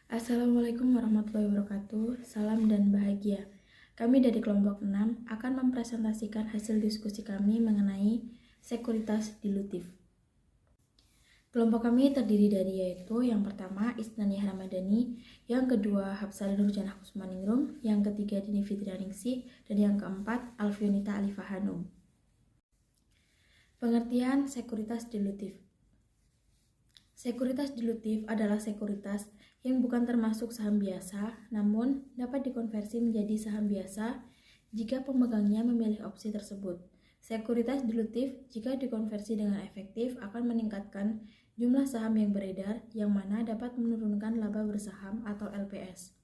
Assalamualaikum warahmatullahi wabarakatuh. Salam dan bahagia. Kami dari kelompok 6 akan mempresentasikan hasil diskusi kami mengenai sekuritas dilutif. Kelompok kami terdiri dari yaitu yang pertama Isnani Ramadhani, yang kedua Hafsah Nurjana Kusmaningrum, yang ketiga Dini Fitrianingsih, dan yang keempat Alfionita Alifah Hanum. Pengertian sekuritas dilutif. Sekuritas dilutif adalah sekuritas yang bukan termasuk saham biasa, namun dapat dikonversi menjadi saham biasa jika pemegangnya memilih opsi tersebut. Sekuritas dilutif jika dikonversi dengan efektif akan meningkatkan jumlah saham yang beredar, yang mana dapat menurunkan laba bersaham atau LPS.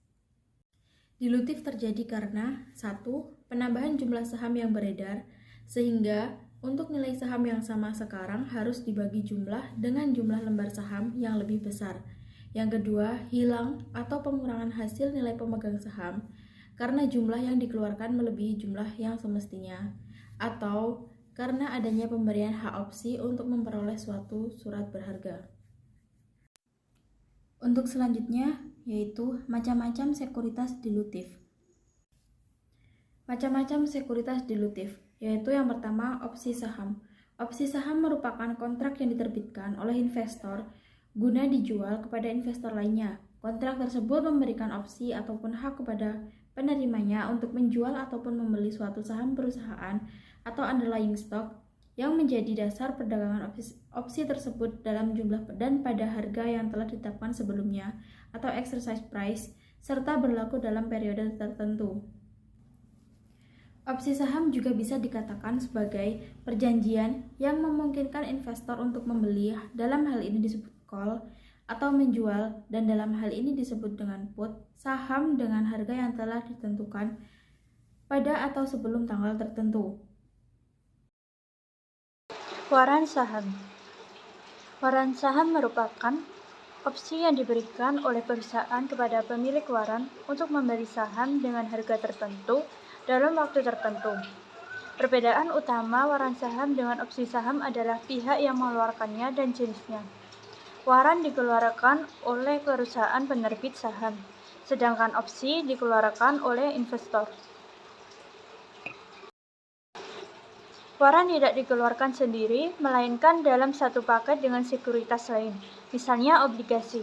Dilutif terjadi karena 1. Penambahan jumlah saham yang beredar, sehingga untuk nilai saham yang sama sekarang harus dibagi jumlah dengan jumlah lembar saham yang lebih besar. Yang kedua, hilang atau pengurangan hasil nilai pemegang saham karena jumlah yang dikeluarkan melebihi jumlah yang semestinya, atau karena adanya pemberian hak opsi untuk memperoleh suatu surat berharga. Untuk selanjutnya, yaitu macam-macam sekuritas dilutif. Macam-macam sekuritas dilutif, yaitu yang pertama opsi saham. Opsi saham merupakan kontrak yang diterbitkan oleh investor guna dijual kepada investor lainnya. Kontrak tersebut memberikan opsi ataupun hak kepada penerimanya untuk menjual ataupun membeli suatu saham perusahaan atau underlying stock yang menjadi dasar perdagangan opsi tersebut dalam jumlah dan pada harga yang telah ditetapkan sebelumnya atau exercise price, serta berlaku dalam periode tertentu. Opsi saham juga bisa dikatakan sebagai perjanjian yang memungkinkan investor untuk membeli, dalam hal ini disebut call, atau menjual, dan dalam hal ini disebut dengan put, saham dengan harga yang telah ditentukan pada atau sebelum tanggal tertentu. Waran saham. Waran saham merupakan opsi yang diberikan oleh perusahaan kepada pemilik waran untuk membeli saham dengan harga tertentu dalam waktu tertentu. Perbedaan utama waran saham dengan opsi saham adalah pihak yang mengeluarkannya dan jenisnya. Waran dikeluarkan oleh perusahaan penerbit saham, sedangkan opsi dikeluarkan oleh investor. Waran tidak dikeluarkan sendiri, melainkan dalam satu paket dengan sekuritas lain, misalnya obligasi.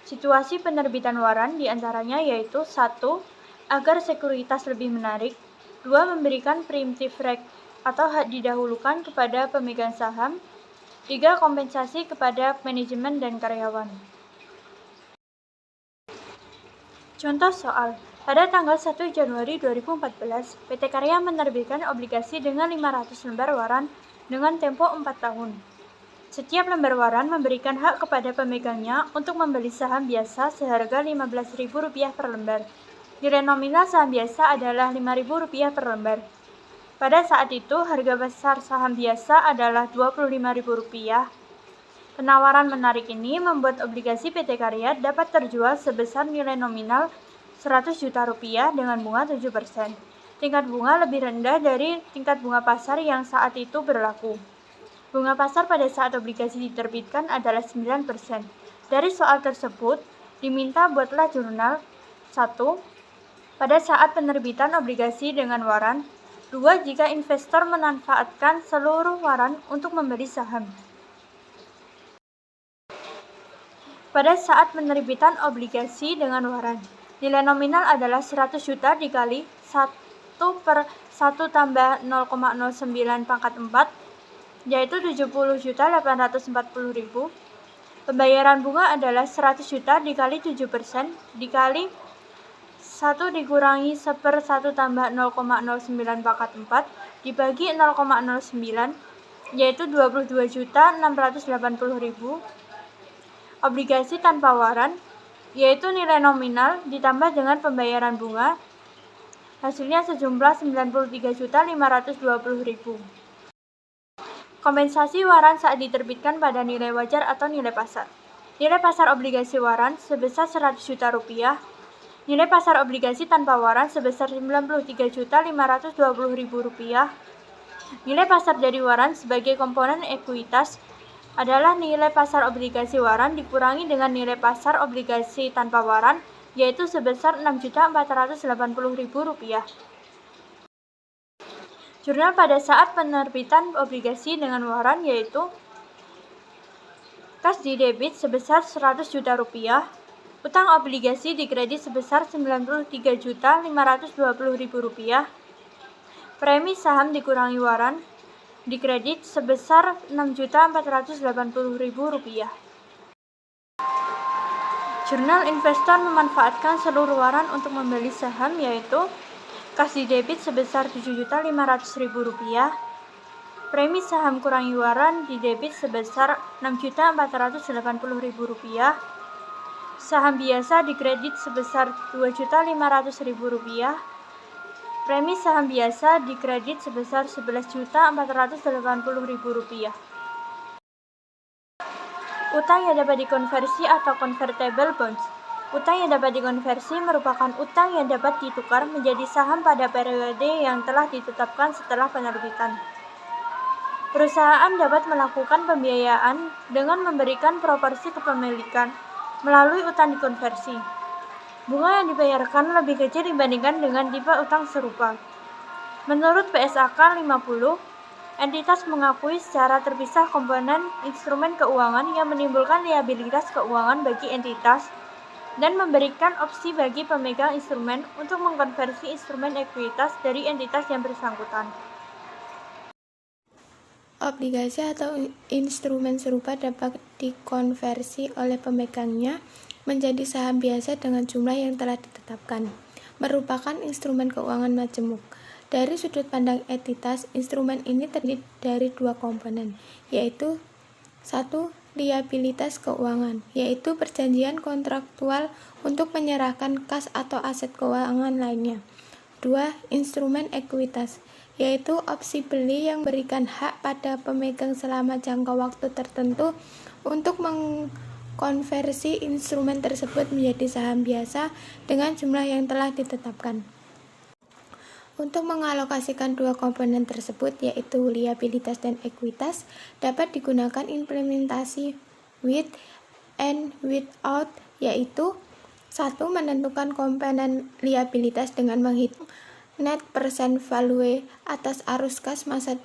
Situasi penerbitan waran diantaranya yaitu 1. Agar sekuritas lebih menarik, 2. Memberikan preemptive right atau hak didahulukan kepada pemegang saham, 3. Kompensasi kepada manajemen dan karyawan. Contoh soal, pada tanggal 1 Januari 2014, PT Karya menerbitkan obligasi dengan 500 lembar waran dengan tempo 4 tahun. Setiap lembar waran memberikan hak kepada pemegangnya untuk membeli saham biasa seharga Rp15.000 per lembar. Nilai nominal saham biasa adalah Rp5.000 per lembar. Pada saat itu, harga besar saham biasa adalah Rp25.000. Penawaran menarik ini membuat obligasi PT Karya dapat terjual sebesar nilai nominal Rp100 juta dengan bunga 7%. Tingkat bunga lebih rendah dari tingkat bunga pasar yang saat itu berlaku. Bunga pasar pada saat obligasi diterbitkan adalah 9%. Dari soal tersebut, diminta buatlah jurnal 1. Pada saat penerbitan obligasi dengan waran, 2. Jika investor memanfaatkan seluruh waran untuk membeli saham. Pada saat penerbitan obligasi dengan waran, nilai nominal adalah 100 juta dikali 1 per 1 tambah 0,09 pangkat 4, yaitu 70.840.000. Pembayaran bunga adalah 100 juta dikali 7% dikali 1 dikurangi 1/1 tambah 0,09 pangkat 4 dibagi 0,09, yaitu 22.680.000. Obligasi tanpa waran, yaitu nilai nominal ditambah dengan pembayaran bunga, hasilnya sejumlah 93.520.000. Kompensasi waran saat diterbitkan pada nilai wajar atau nilai pasar. Nilai pasar obligasi waran sebesar Rp100 juta. Nilai pasar obligasi tanpa waran sebesar Rp93.520.000. Nilai pasar dari waran sebagai komponen ekuitas adalah nilai pasar obligasi waran dikurangi dengan nilai pasar obligasi tanpa waran, yaitu sebesar Rp6.480.000. Jurnal pada saat penerbitan obligasi dengan waran yaitu kas di debit sebesar Rp100 juta, utang obligasi di kredit sebesar Rp93.520.000, premi saham dikurangi waran di kredit sebesar Rp6.480.000. Jurnal investor memanfaatkan seluruh waran untuk membeli saham yaitu kas di debit sebesar Rp7.500.000, premi saham kurangi waran di debit sebesar Rp6.480.000, saham biasa di kredit sebesar Rp2.500.000, premi saham biasa di kredit sebesar Rp11.480.000. Utang yang dapat dikonversi atau convertible bonds. Utang yang dapat dikonversi merupakan utang yang dapat ditukar menjadi saham pada periode yang telah ditetapkan setelah penerbitan. Perusahaan dapat melakukan pembiayaan dengan memberikan proporsi kepemilikan melalui utang dikonversi. Bunga yang dibayarkan lebih kecil dibandingkan dengan tipe utang serupa. Menurut PSAK 50, entitas mengakui secara terpisah komponen instrumen keuangan yang menimbulkan liabilitas keuangan bagi entitas dan memberikan opsi bagi pemegang instrumen untuk mengkonversi instrumen ekuitas dari entitas yang bersangkutan. Obligasi atau instrumen serupa dapat dikonversi oleh pemegangnya menjadi saham biasa dengan jumlah yang telah ditetapkan, merupakan instrumen keuangan majemuk. Dari sudut pandang entitas, instrumen ini terdiri dari dua komponen, yaitu 1. Liabilitas keuangan, yaitu perjanjian kontraktual untuk menyerahkan kas atau aset keuangan lainnya. 2. Instrumen ekuitas, yaitu opsi beli yang memberikan hak pada pemegang selama jangka waktu tertentu untuk mengkonversi instrumen tersebut menjadi saham biasa dengan jumlah yang telah ditetapkan. Untuk mengalokasikan dua komponen tersebut, yaitu liabilitas dan ekuitas, dapat digunakan implementasi with and without, yaitu 1. Menentukan komponen liabilitas dengan menghitung net present value atas arus kas masa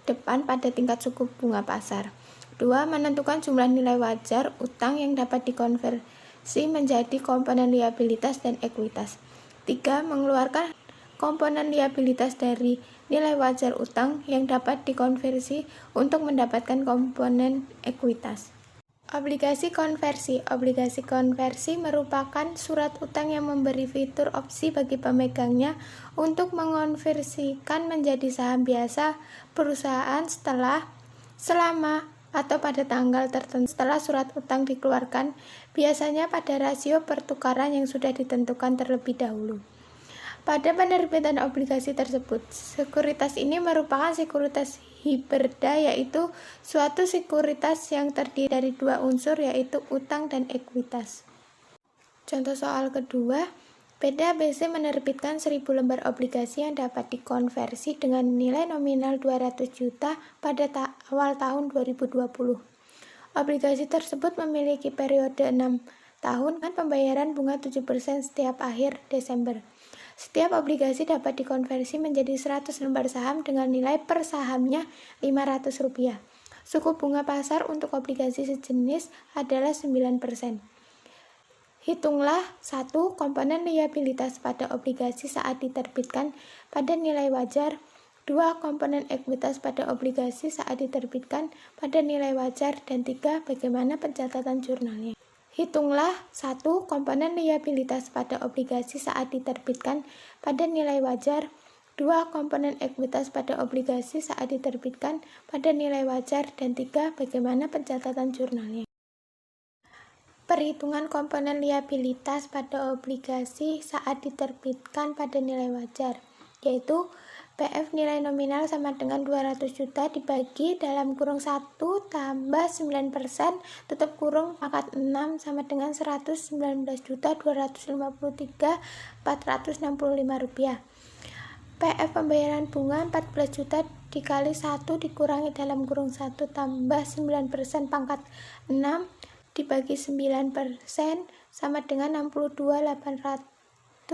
depan pada tingkat suku bunga pasar. 2. Menentukan jumlah nilai wajar utang yang dapat dikonversi menjadi komponen liabilitas dan ekuitas. 3. Mengeluarkan komponen liabilitas dari nilai wajar utang yang dapat dikonversi untuk mendapatkan komponen ekuitas. Obligasi konversi. Obligasi konversi merupakan surat utang yang memberi fitur opsi bagi pemegangnya untuk mengonversikan menjadi saham biasa perusahaan selama atau pada tanggal tertentu setelah surat utang dikeluarkan, biasanya pada rasio pertukaran yang sudah ditentukan terlebih dahulu. Pada penerbitan obligasi tersebut, sekuritas ini merupakan sekuritas hibrida, yaitu suatu sekuritas yang terdiri dari dua unsur, yaitu utang dan ekuitas. Contoh soal kedua, PDABC menerbitkan 1000 lembar obligasi yang dapat dikonversi dengan nilai nominal 200 juta pada awal tahun 2020. Obligasi tersebut memiliki periode 6 tahun dengan pembayaran bunga 7% setiap akhir Desember. Setiap obligasi dapat dikonversi menjadi 100 lembar saham dengan nilai per sahamnya Rp500. Suku bunga pasar untuk obligasi sejenis adalah 9%. Hitunglah 1. Komponen liabilitas pada obligasi saat diterbitkan pada nilai wajar. 2. Komponen ekuitas pada obligasi saat diterbitkan pada nilai wajar. Dan 3. Bagaimana pencatatan jurnalnya. Hitunglah 1. Komponen liabilitas pada obligasi saat diterbitkan pada nilai wajar. 2. Komponen ekuitas pada obligasi saat diterbitkan pada nilai wajar. Dan 3. Bagaimana pencatatan jurnalnya. Perhitungan komponen liabilitas pada obligasi saat diterbitkan pada nilai wajar, yaitu PF nilai nominal sama dengan 200 juta dibagi dalam kurung 1 tambah 9% tutup kurung pangkat 6 sama dengan 119.253.465 rupiah. PF pembayaran bunga 14 juta dikali 1 dikurangi dalam kurung 1 tambah 9% pangkat 6 dibagi 9% sama dengan 62.860.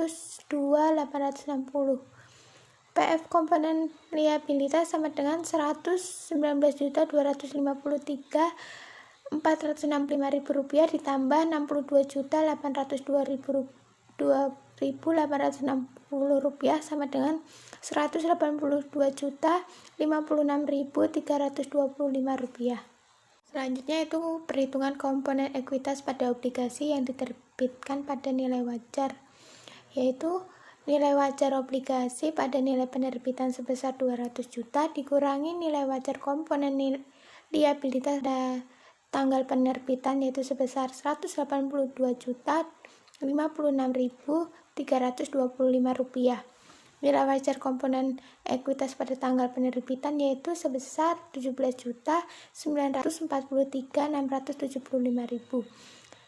PF komponen liabilitas sama dengan 119.253.465.000 rupiah ditambah 62.802.860 rupiah sama dengan 182.056.325 rupiah. Selanjutnya itu perhitungan komponen ekuitas pada obligasi yang diterbitkan pada nilai wajar, yaitu nilai wajar obligasi pada nilai penerbitan sebesar 200 juta dikurangi nilai wajar komponen liabilitas pada tanggal penerbitan yaitu sebesar 182.056.325 rupiah. Nilai wajar komponen ekuitas pada tanggal penerbitan yaitu sebesar 17.943.675.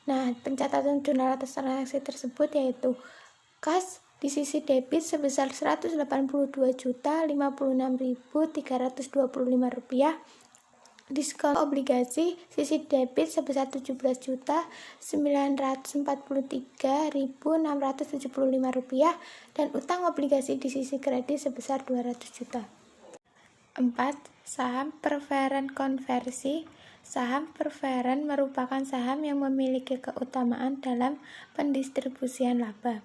Nah, pencatatan jurnal atas transaksi tersebut yaitu kas di sisi debit sebesar 180.056.325 rupiah, diskon obligasi sisi debit sebesar 17.943.675 rupiah, dan utang obligasi di sisi kredit sebesar 200 juta. 4. Saham preferen konversi. Saham preferen merupakan saham yang memiliki keutamaan dalam pendistribusian laba.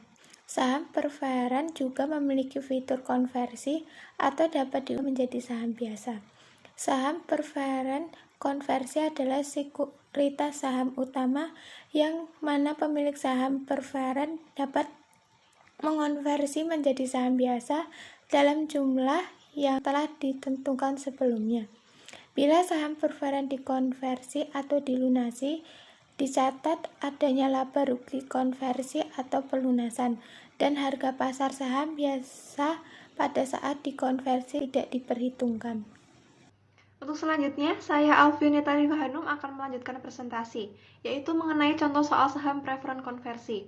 Saham preferen juga memiliki fitur konversi atau dapat diubah menjadi saham biasa. Saham preferen konversi adalah sekuritas saham utama yang mana pemilik saham preferen dapat mengonversi menjadi saham biasa dalam jumlah yang telah ditentukan sebelumnya. Bila saham preferen dikonversi atau dilunasi, dicatat adanya laba rugi konversi atau pelunasan, dan harga pasar saham biasa pada saat dikonversi tidak diperhitungkan. Untuk selanjutnya, saya Alfianita Hanum akan melanjutkan presentasi, yaitu mengenai contoh soal saham preferen konversi.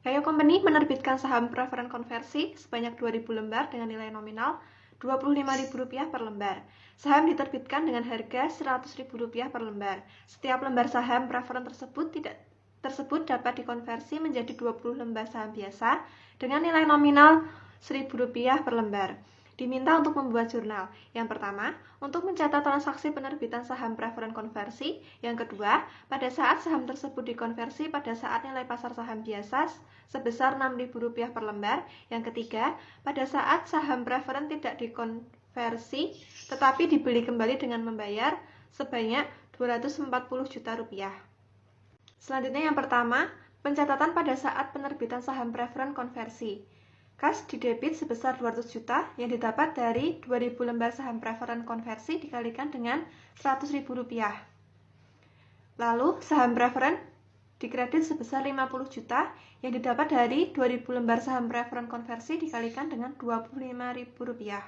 Gayo Company menerbitkan saham preferen konversi sebanyak 2.000 lembar dengan nilai nominal Rp25.000 per lembar. Saham diterbitkan dengan harga Rp100.000 per lembar. Setiap lembar saham preferen tersebut dapat dikonversi menjadi 20 lembar saham biasa dengan nilai nominal Rp1.000 per lembar. Diminta untuk membuat jurnal. Yang pertama, untuk mencatat transaksi penerbitan saham preferen konversi. Yang kedua, pada saat saham tersebut dikonversi pada saat nilai pasar saham biasa sebesar Rp6.000 per lembar. Yang ketiga, pada saat saham preferen tidak dikonversi tetapi dibeli kembali dengan membayar sebanyak Rp240 juta. Selanjutnya yang pertama, pencatatan pada saat penerbitan saham preferen konversi. Kas di debit sebesar 200 juta yang didapat dari 2.000 lembar saham preferen konversi dikalikan dengan Rp100.000. Lalu saham preferen dikredit sebesar 50 juta yang didapat dari 2.000 lembar saham preferen konversi dikalikan dengan Rp25.000.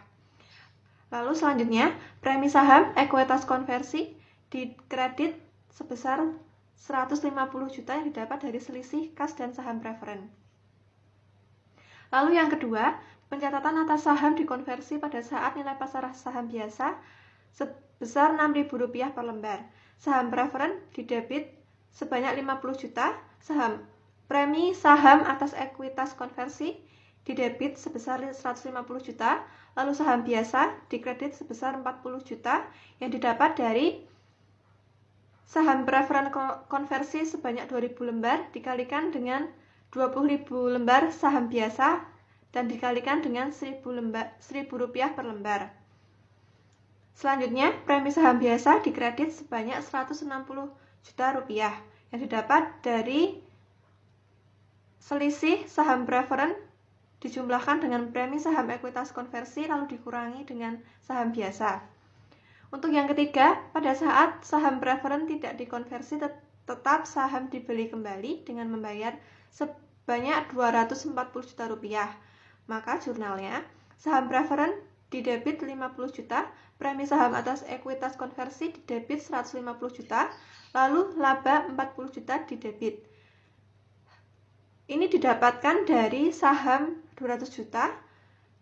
Lalu selanjutnya, premi saham ekuitas konversi dikredit sebesar 150 juta yang didapat dari selisih kas dan saham preferen. Lalu yang kedua, pencatatan atas saham dikonversi pada saat nilai pasar saham biasa sebesar Rp6.000 per lembar. Saham preferen didebit sebanyak 50 juta, premi saham atas ekuitas konversi didebit sebesar 150 juta, lalu saham biasa dikredit sebesar 40 juta yang didapat dari saham preferen konversi sebanyak 2.000 lembar dikalikan dengan 20.000 lembar saham biasa dan dikalikan dengan Rp1.000 per lembar. Selanjutnya, premi saham biasa dikredit sebanyak Rp160 juta yang didapat dari selisih saham preferen dijumlahkan dengan premi saham ekuitas konversi lalu dikurangi dengan saham biasa. Untuk yang ketiga, pada saat saham preferen tidak dikonversi tetap saham dibeli kembali dengan membayar sebanyak Rp240 juta. Maka jurnalnya, saham preferen didebit 50 juta, premi saham atas ekuitas konversi didebit 150 juta, lalu laba 40 juta didebit. Ini didapatkan dari saham 200 juta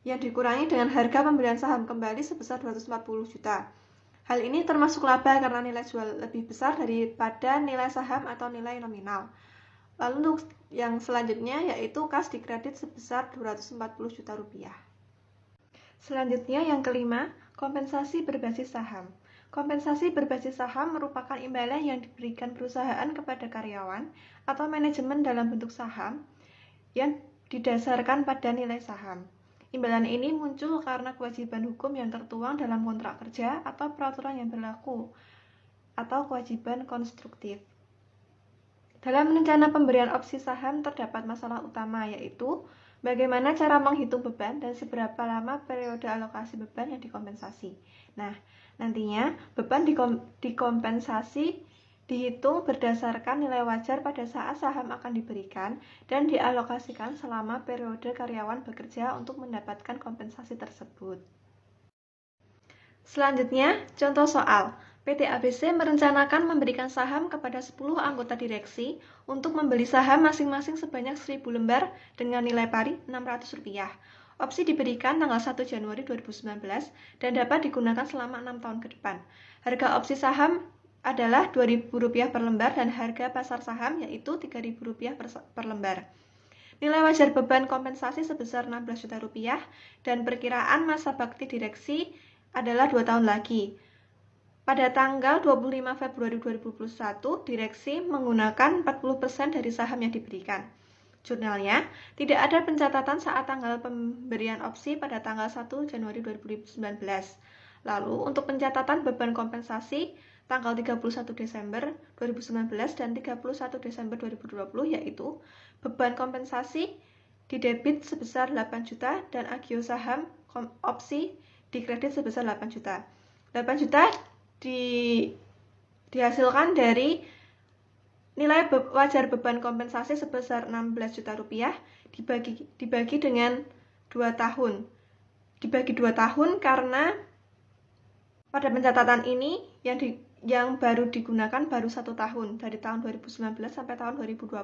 yang dikurangi dengan harga pembelian saham kembali sebesar 240 juta. Hal ini termasuk laba karena nilai jual lebih besar daripada nilai saham atau nilai nominal. Lalu untuk yang selanjutnya yaitu kas dikredit sebesar 240 juta rupiah. Selanjutnya yang kelima, kompensasi berbasis saham. Kompensasi berbasis saham merupakan imbalan yang diberikan perusahaan kepada karyawan atau manajemen dalam bentuk saham yang didasarkan pada nilai saham. Imbalan ini muncul karena kewajiban hukum yang tertuang dalam kontrak kerja atau peraturan yang berlaku, atau kewajiban konstruktif. Dalam rencana pemberian opsi saham terdapat masalah utama, yaitu bagaimana cara menghitung beban dan seberapa lama periode alokasi beban yang dikompensasi. Nah, nantinya beban dikompensasi dihitung berdasarkan nilai wajar pada saat saham akan diberikan dan dialokasikan selama periode karyawan bekerja untuk mendapatkan kompensasi tersebut. Selanjutnya, contoh soal. PT ABC merencanakan memberikan saham kepada 10 anggota direksi untuk membeli saham masing-masing sebanyak 1.000 lembar dengan nilai pari Rp600. Opsi diberikan tanggal 1 Januari 2019 dan dapat digunakan selama 6 tahun ke depan. Harga opsi saham adalah Rp2.000 per lembar dan harga pasar saham yaitu Rp3.000 per lembar. Nilai wajar beban kompensasi sebesar Rp16 juta dan perkiraan masa bakti direksi adalah 2 tahun lagi. Pada tanggal 25 Februari 2021, direksi menggunakan 40% dari saham yang diberikan. Jurnalnya, tidak ada pencatatan saat tanggal pemberian opsi pada tanggal 1 Januari 2019. Lalu, untuk pencatatan beban kompensasi tanggal 31 Desember 2019 dan 31 Desember 2020 yaitu beban kompensasi didebit sebesar 8 juta dan agio saham opsi dikredit sebesar 8 juta. 8 juta dihasilkan dari nilai wajar beban kompensasi sebesar Rp16 juta dibagi dengan 2 tahun. Dibagi 2 tahun karena pada pencatatan ini yang baru digunakan baru 1 tahun, dari tahun 2019 sampai tahun 2020.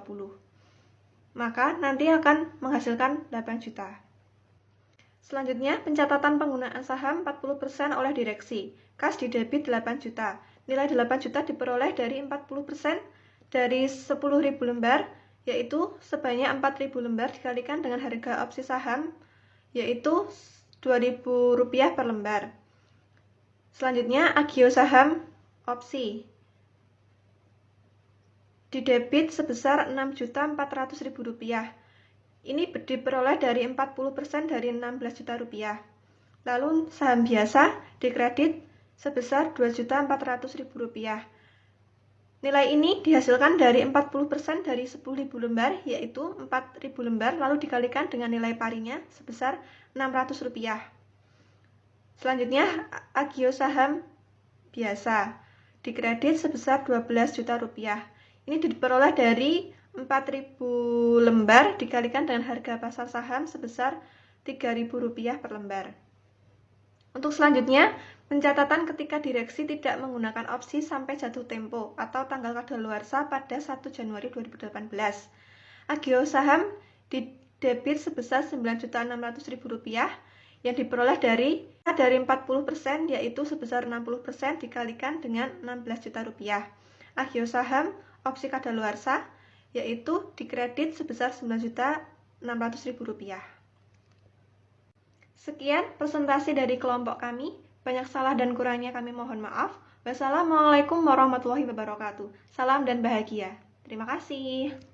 Maka nanti akan menghasilkan 8 juta. Selanjutnya, pencatatan penggunaan saham 40% oleh direksi. Kas didebit 8 juta. Nilai 8 juta diperoleh dari 40% dari 10.000 lembar, yaitu sebanyak 4.000 lembar dikalikan dengan harga opsi saham, yaitu Rp2.000 per lembar. Selanjutnya, agio saham opsi didebit sebesar Rp6.400.000. Ini diperoleh dari 40% dari Rp16 juta. Lalu saham biasa dikredit sebesar Rp2.400.000. Nilai ini dihasilkan dari 40% dari 10.000 lembar, yaitu 4.000 lembar, lalu dikalikan dengan nilai parinya sebesar Rp600. Selanjutnya, agio saham biasa dikredit sebesar Rp12 juta. Ini diperoleh dari 4.000 lembar dikalikan dengan harga pasar saham sebesar Rp3.000 per lembar. Untuk selanjutnya, pencatatan ketika direksi tidak menggunakan opsi sampai jatuh tempo atau tanggal kadaluarsa pada 1 Januari 2018. Agio saham didebit sebesar Rp9.600.000 yang diperoleh dari 40% yaitu sebesar 60% dikalikan dengan Rp16 juta. Agio saham opsi kadaluarsa yaitu dikredit sebesar Rp9.600.000. Sekian presentasi dari kelompok kami. Banyak salah dan kurangnya kami mohon maaf. Wassalamualaikum warahmatullahi wabarakatuh. Salam dan bahagia. Terima kasih.